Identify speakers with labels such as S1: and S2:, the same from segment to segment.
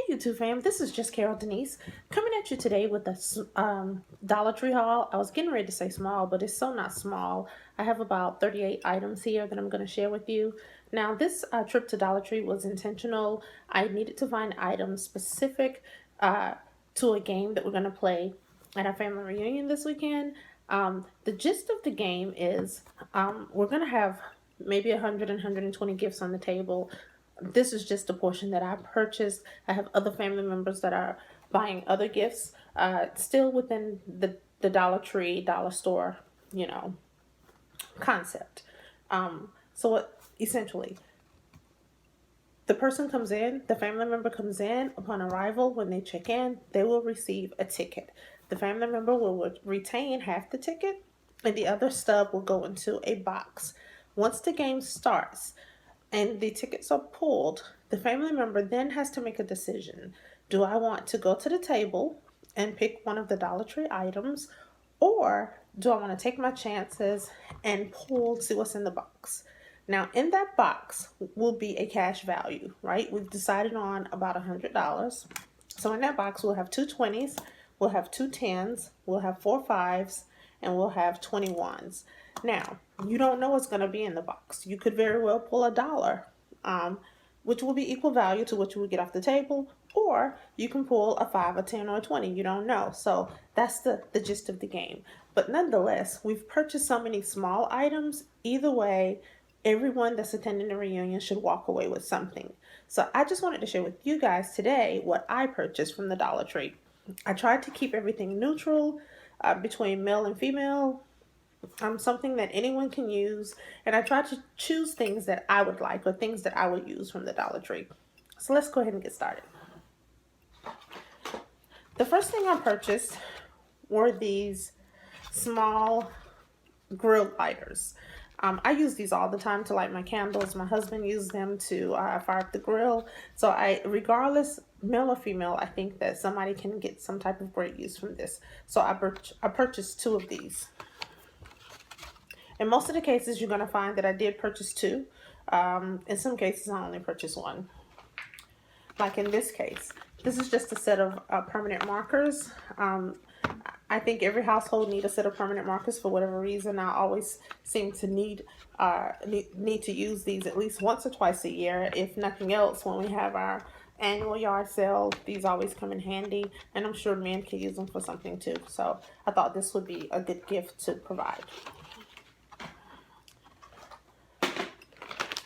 S1: YouTube fam, this is just Carol Denise coming at you today with a Dollar Tree haul. I was getting ready to say small, but it's so not small. I have about 38 items here that I'm going to share with you. Now, this trip to Dollar Tree was intentional. I needed to find items specific to a game that we're going to play at our family reunion this weekend. The gist of the game is we're going to have maybe 100 and 120 gifts on the table. This is just a portion that I purchased. I have other family members that are buying other gifts, still within the Dollar Tree, dollar store, you know, concept. So what, essentially, the person comes in, the family member comes in upon arrival. When they check in, they will receive a ticket. The family member will retain half the ticket, and the other stub will go into a box. Once the game starts, and the tickets are pulled, the family member then has to make a decision. Do I want to go to the table and pick one of the Dollar Tree items, or do I want to take my chances and pull, see what's in the box? Now, in that box will be a cash value, right? We've decided on about $100. So in that box, we'll have two 20s, we'll have two 10s, we'll have four 5s, and we'll have 21s. Now, you don't know what's going to be in the box. You could very well pull $1, which will be equal value to what you would get off the table, or you can pull a 5, a 10, or a 20. You don't know. So that's the gist of the game. But nonetheless, we've purchased so many small items. Either way, everyone that's attending the reunion should walk away with something. So I just wanted to share with you guys today what I purchased from the Dollar Tree. I tried to keep everything neutral between male and female. Something that anyone can use, and I try to choose things that I would like or things that I would use from the Dollar Tree. So let's go ahead and get started. The first thing I purchased were these small grill lighters. I use these all the time to light my candles. My husband used them to fire up the grill. So regardless, male or female, I think that somebody can get some type of great use from this. So I purchased two of these. In most of the cases, you're going to find that I did purchase two. In some cases, I only purchased one. Like in this case, this is just a set of permanent markers. I think every household needs a set of permanent markers for whatever reason. I always seem to need to use these at least once or twice a year. If nothing else, when we have our annual yard sale, these always come in handy, and I'm sure men can use them for something too. So I thought this would be a good gift to provide.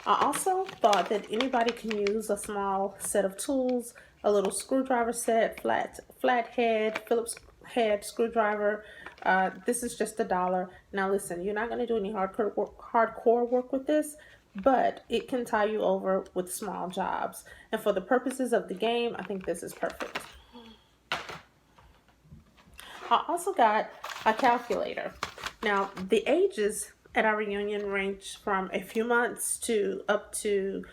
S1: I also thought that anybody can use a small set of tools, a little screwdriver set, flat head, Phillips head screwdriver. This is just $1. Now listen, you're not going to do any hardcore work with this, but it can tie you over with small jobs. And for the purposes of the game, I think this is perfect. I also got a calculator. Now, the ages at our reunion range from a few months to up to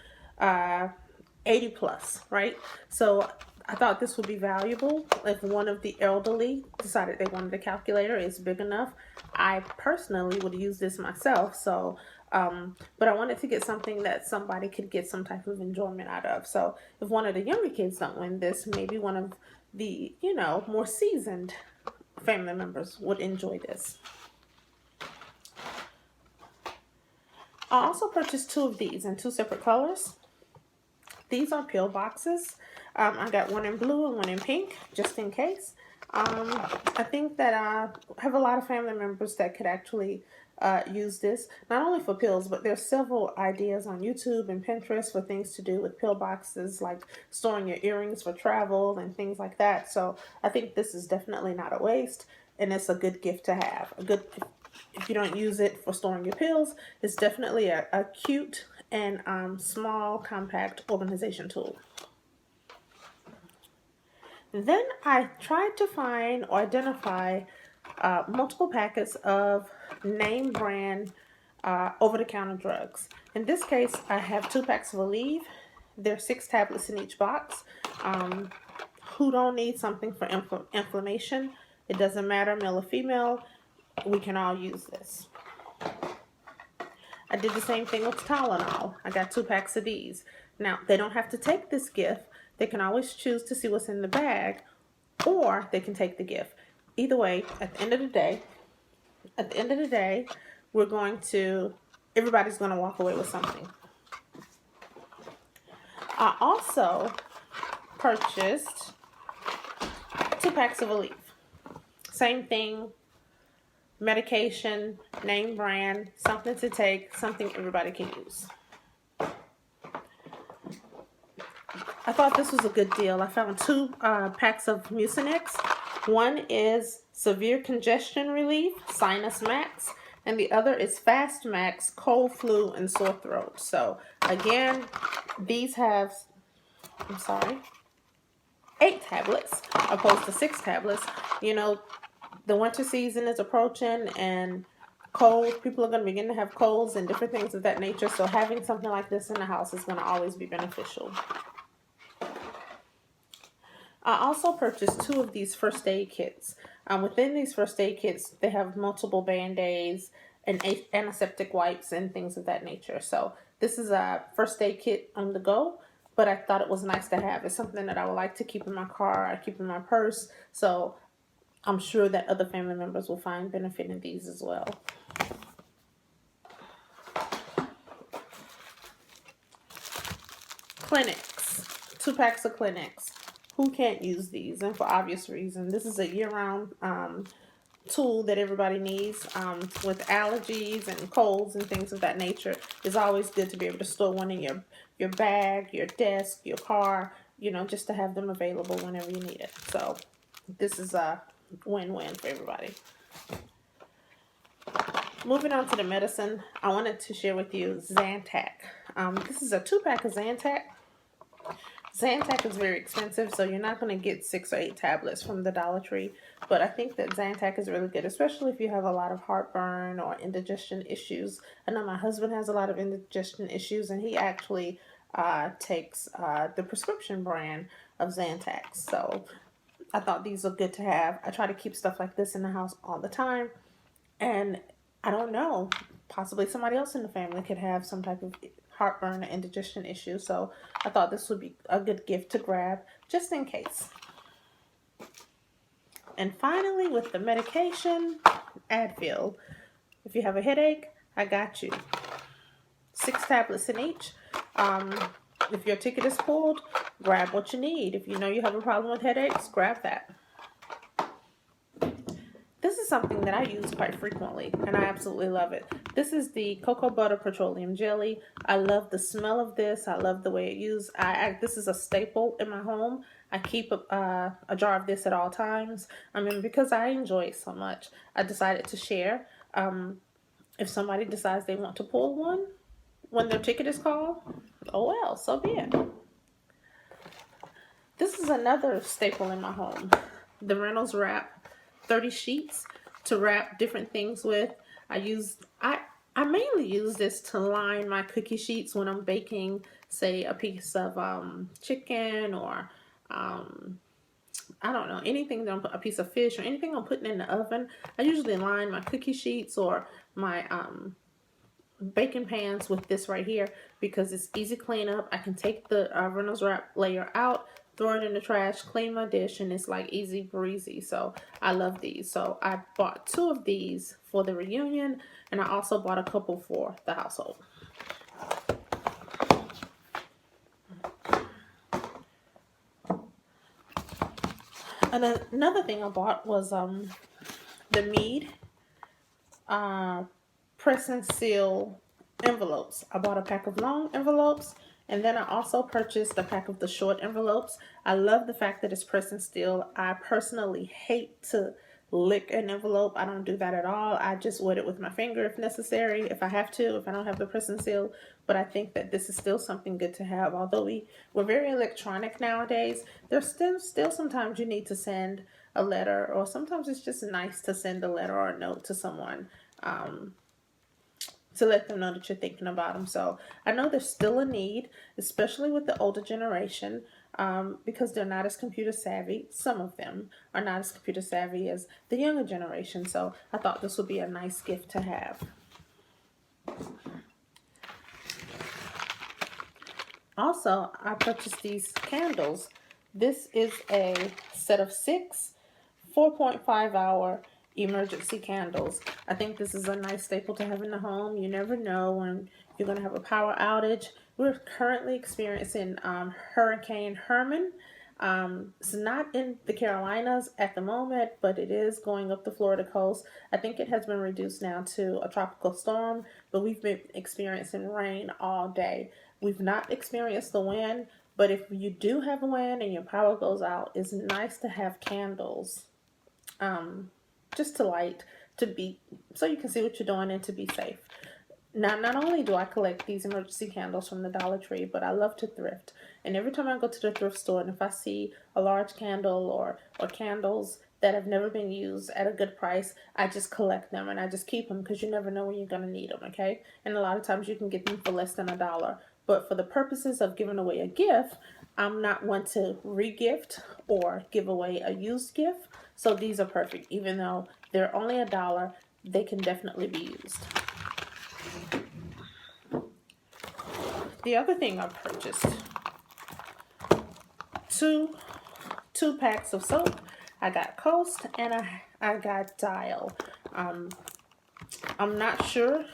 S1: 80 plus, right? So I thought this would be valuable if one of the elderly decided they wanted a calculator. It's big enough. I personally would use this myself. So, but I wanted to get something that somebody could get some type of enjoyment out of. So if one of the younger kids don't win this, maybe one of the, more seasoned family members would enjoy this. I also purchased two of these in two separate colors. These are pill boxes. I got one in blue and one in pink, just in case. I think that I have a lot of family members that could actually use this, not only for pills, but there's several ideas on YouTube and Pinterest for things to do with pill boxes, like storing your earrings for travel and things like that. So I think this is definitely not a waste, and it's a good gift to have. If you don't use it for storing your pills, it's definitely a cute and small, compact organization tool. Then I tried to find or identify multiple packets of name brand over-the-counter drugs. In this case, I have 2 packs of Aleve. There are 6 tablets in each box. Who don't need something for inflammation? It doesn't matter, male or female. We can all use this. I did the same thing with Tylenol. I got 2 packs of these. Now, they don't have to take this gift. They can always choose to see what's in the bag, or they can take the gift. Either way, at the end of the day, everybody's going to walk away with something. I also purchased 2 packs of Aleve. Same thing, medication, name brand, something to take, something everybody can use. I thought this was a good deal. I found 2 packs of Mucinex. One is Severe Congestion Relief, Sinus Max, and the other is Fast Max, Cold, Flu, and Sore Throat. So again, these have, 8 tablets opposed to 6 tablets. You know, the winter season is approaching, and people are going to begin to have colds and different things of that nature. So having something like this in the house is going to always be beneficial. I also purchased 2 of these first aid kits. Within these first aid kits, they have multiple Band-Aids and antiseptic wipes and things of that nature. So this is a first aid kit on the go, but I thought it was nice to have. It's something that I would like to keep in my car, I keep in my purse. So I'm sure that other family members will find benefit in these as well. Clinics. 2 packs of Clinics. Who can't use these? And for obvious reason. This is a year-round tool that everybody needs with allergies and colds and things of that nature. It's always good to be able to store one in your bag, your desk, your car, you know, just to have them available whenever you need it. So this is a win-win for everybody. Moving on to the medicine, I wanted to share with you Zantac. This is a 2-pack of Zantac. Zantac is very expensive, so you're not going to get 6 or 8 tablets from the Dollar Tree. But I think that Zantac is really good, especially if you have a lot of heartburn or indigestion issues. I know my husband has a lot of indigestion issues, and he actually takes the prescription brand of Zantac. So I thought these are good to have. I try to keep stuff like this in the house all the time. And I don't know, possibly somebody else in the family could have some type of heartburn or indigestion issue. So I thought this would be a good gift to grab just in case. And finally, with the medication, Advil. If you have a headache, I got you. 6 tablets in each. If your ticket is pulled, grab what you need. If you know you have a problem with headaches, grab that. This is something that I use quite frequently, and I absolutely love it. This is the Cocoa Butter Petroleum Jelly. I love the smell of this. I love the way it used. This is a staple in my home. I keep a jar of this at all times. I mean, because I enjoy it so much, I decided to share. If somebody decides they want to pull one when their ticket is called, oh well, so be it. This is another staple in my home. The Reynolds Wrap. 30 sheets to wrap different things with. I mainly use this to line my cookie sheets when I'm baking, say, a piece of chicken or I don't know, anything that a piece of fish or anything I'm putting in the oven. I usually line my cookie sheets or my baking pans with this right here because it's easy cleanup. I can take the Reynolds Wrap layer out, throw it in the trash, clean my dish, and it's like easy breezy. So I love these. So I bought 2 of these for the reunion, and I also bought a couple for the household. And another thing I bought was the Mead Press and Seal envelopes. I bought a pack of long envelopes, and then I also purchased a pack of the short envelopes. I love the fact that it's press and seal. I personally hate to lick an envelope. I don't do that at all. I just wet it with my finger if necessary, if I have to, if I don't have the press and seal. But I think that this is still something good to have. Although we're very electronic nowadays, there's still sometimes you need to send a letter, or sometimes it's just nice to send a letter or a note to someone to let them know that you're thinking about them. So I know there's still a need, especially with the older generation, because they're not as computer savvy. Some of them are not as computer savvy as the younger generation. So I thought this would be a nice gift to have. Also, I purchased these candles. This is a set of 6 4.5-hour emergency candles. I think this is a nice staple to have in the home. You never know when you're going to have a power outage. We're currently experiencing Hurricane Herman. It's not in the Carolinas at the moment, but it is going up the Florida coast. I think it has been reduced now to a tropical storm, but we've been experiencing rain all day. We've not experienced the wind, but if you do have a wind and your power goes out, it's nice to have candles, just to light, to be, so you can see what you're doing and to be safe. Now, not only do I collect these emergency candles from the Dollar Tree, but I love to thrift. And every time I go to the thrift store and if I see a large candle or candles that have never been used at a good price, I just collect them and I just keep them because you never know when you're going to need them, okay? And a lot of times you can get them for less than $1. But for the purposes of giving away a gift, I'm not one to re-gift or give away a used gift. So these are perfect. Even though they're only $1, they can definitely be used. The other thing I purchased, two packs of soap. I got Coast and I got Dial. I'm not sure,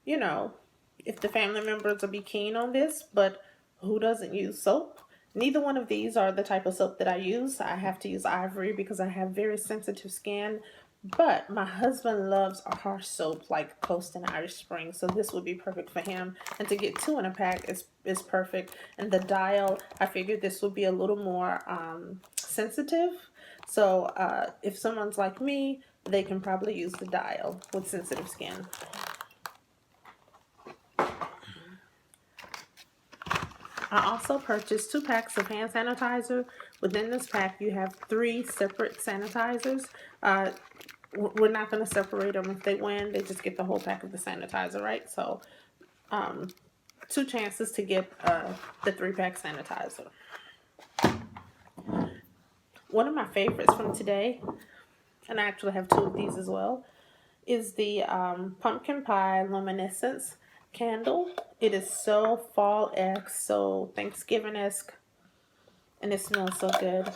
S1: if the family members will be keen on this, but who doesn't use soap? Neither one of these are the type of soap that I use. I have to use Ivory because I have very sensitive skin. But my husband loves a harsh soap like Coast and Irish Spring, so this would be perfect for him. And to get 2 in a pack is perfect. And the Dial, I figured this would be a little more sensitive. So if someone's like me, they can probably use the Dial with sensitive skin. I also purchased 2 packs of hand sanitizer. Within this pack, you have 3 separate sanitizers. We're not going to separate them. If they win, they just get the whole pack of the sanitizer, right? So 2 chances to get the 3-pack sanitizer. One of my favorites from today, and I actually have 2 of these as well, is the Pumpkin Pie Luminescent candle. It is so fall-esque, so Thanksgiving-esque, and it smells so good.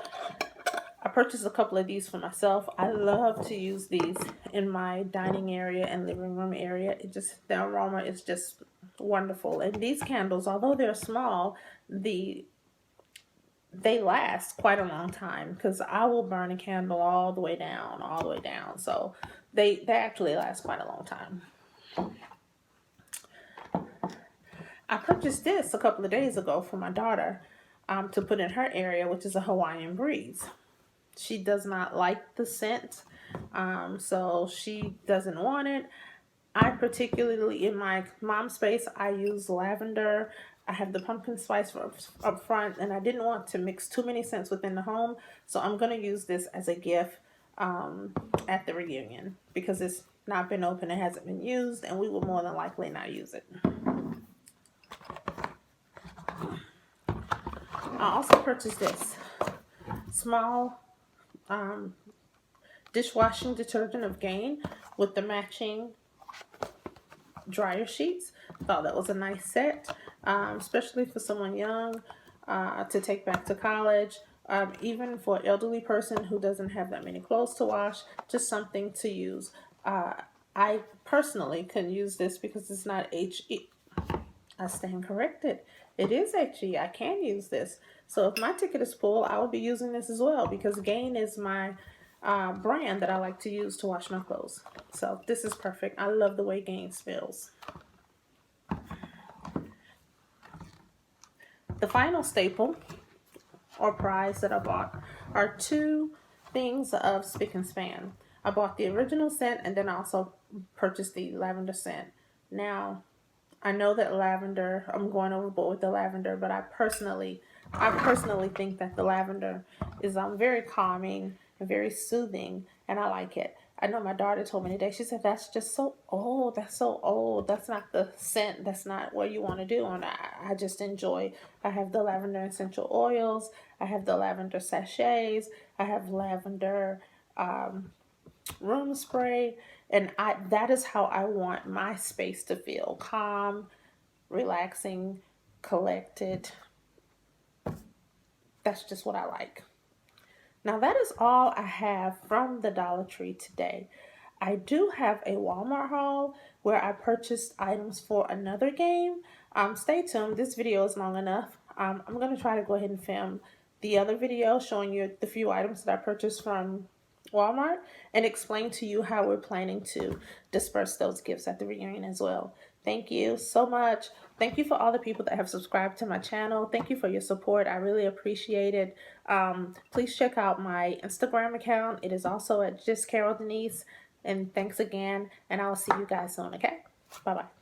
S1: I purchased a couple of these for myself. I love to use these in my dining area and living room area. The aroma is just wonderful. And these candles, although they're small, they last quite a long time because I will burn a candle all the way down. So they actually last quite a long time. I purchased this a couple of days ago for my daughter to put in her area, which is a Hawaiian Breeze. She does not like the scent, so she doesn't want it. I particularly, in my mom space, I use lavender. I have the pumpkin spice up front, and I didn't want to mix too many scents within the home, so I'm going to use this as a gift at the reunion because it's not been open, it hasn't been used, and we will more than likely not use it. I also purchased this small dishwashing detergent of Gain with the matching dryer sheets. Thought that was a nice set, especially for someone young to take back to college. Even for an elderly person who doesn't have that many clothes to wash, just something to use. I personally can use this because it's not HE. I stand corrected. It is HE. I can use this. So if my ticket is full, I will be using this as well because Gain is my brand that I like to use to wash my clothes. So this is perfect. I love the way Gain smells. The final staple or prize that I bought are 2 things of Spick and Span. I bought the original scent and then I also purchased the lavender scent. Now, I know that lavender, I'm going overboard with the lavender, but I personally think that the lavender is very calming and very soothing, and I like it. I know my daughter told me today, she said, that's just so old. That's so old. That's not the scent. That's not what you want to do. And I just enjoy. I have the lavender essential oils. I have the lavender sachets. I have lavender room spray, and that is how I want my space to feel: calm, relaxing, collected. That's just what I like. Now that is all I have from the Dollar Tree today. I do have a Walmart haul where I purchased items for another game. Stay tuned. This video is long enough. I'm going to try to go ahead and film the other video showing you the few items that I purchased from Walmart and explain to you how we're planning to disperse those gifts at the reunion as well. Thank you so much. Thank you for all the people that have subscribed to my channel. Thank you for your support. I really appreciate it. Please check out my Instagram account. It is also at Just Carol Denise. And thanks again. And I'll see you guys soon, okay? Bye-bye.